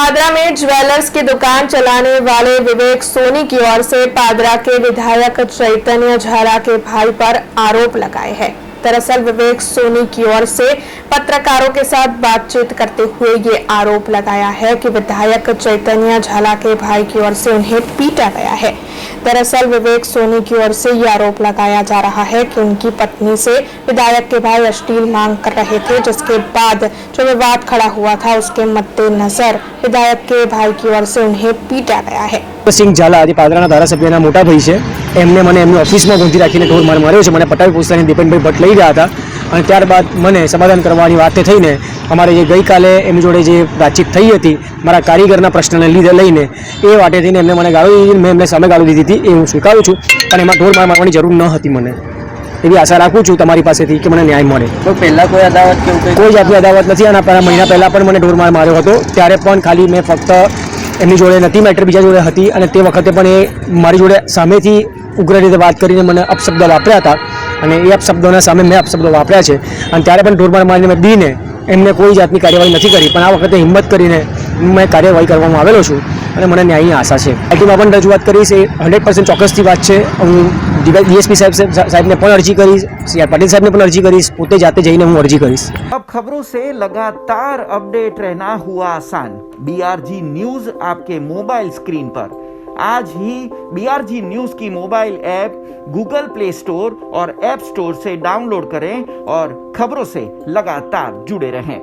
पादरा में ज्वेलर्स की दुकान चलाने वाले विवेक सोनी की ओर से पादरा के विधायक चैतन्य झाला के भाई पर आरोप लगाए हैं। दरअसल विवेक सोनी की ओर से पत्रकारों के साथ बातचीत करते हुए ये आरोप लगाया है कि विधायक चैतन्य झाला के भाई की ओर से उन्हें पीटा गया है। दरअसल विवेक सोनी की ओर से ये आरोप लगाया जा रहा है कि उनकी पत्नी से विधायक के भाई अश्लील मांग कर रहे थे, जिसके बाद जो विवाद खड़ा हुआ था उसके मद्देनजर विधायक के भाई की ओर से उन्हें पीटा गया है। સિંહ ઝાલા આજે પાદરાના ધારાસભ્યના મોટા ભાઈ છે, એમને મને એમની ઓફિસમાં ગોંધી રાખીને ઢોર માર માર્યો છે। મને પટાવી પૂછતાની દીપનભાઈ ભટ્ટ લઈ ગયા હતા અને ત્યારબાદ મને સમાધાન કરવાની વાતે થઈને અમારે જે ગઈકાલે એમની જોડે જે વાતચીત થઈ હતી મારા કારીગરના પ્રશ્નને લઈને એ વાતે થઈને એમને મને ગાળો દીધી। મેં એમને સામે ગાળો દીધી હતી, એ હું સ્વીકારું છું અને એમાં ઢોર માર મારવાની જરૂર ન હતી। મને એવી આશા રાખું છું તમારી પાસેથી કે મને ન્યાય મળે। તો પહેલાં કોઈ અદાવત કે એવું કોઈ જાતની અદાવત નથી। આના મહિના પહેલાં પણ મને ઢોર માર માર્યો હતો, ત્યારે પણ ખાલી મેં ફક્ત એમની જોડે નથી, મેટર બીજા જોડે હતી અને તે વખતે પણ એ મારી જોડે સામેથી ઉગ્ર રીતે વાત કરીને મને અપશબ્દ વાપર્યા હતા અને એ અપશબ્દોના સામે મેં અપશબ્દો વાપર્યા છે અને ત્યારે પણ ઢોરમાર મારીને મેં બીને એમને કોઈ જાતની કાર્યવાહી નથી કરી, પણ આ વખતે હિંમત કરીને મેં કાર્યવાહી કરવામાં આવેલો છું અને મને ન્યાયની આશા છે। પાર્ટીમાં પણ રજૂઆત કરીશ, એ 100% ચોક્કસથી વાત છે। હું ડીએસપી સાહેબને પણ અરજી કરીશ, સીઆર પાટીલ સાહેબને પણ અરજી કરીશ, પોતે જાતે જઈને હું અરજી કરીશ। अब खबरों से लगातार अपडेट रहना हुआ आसान। बीआरजी न्यूज आपके मोबाइल स्क्रीन पर। आज ही बीआरजी न्यूज की mobile app Google play store और ऐप स्टोर से डाउनलोड करें और खबरों से लगातार जुड़े रहें।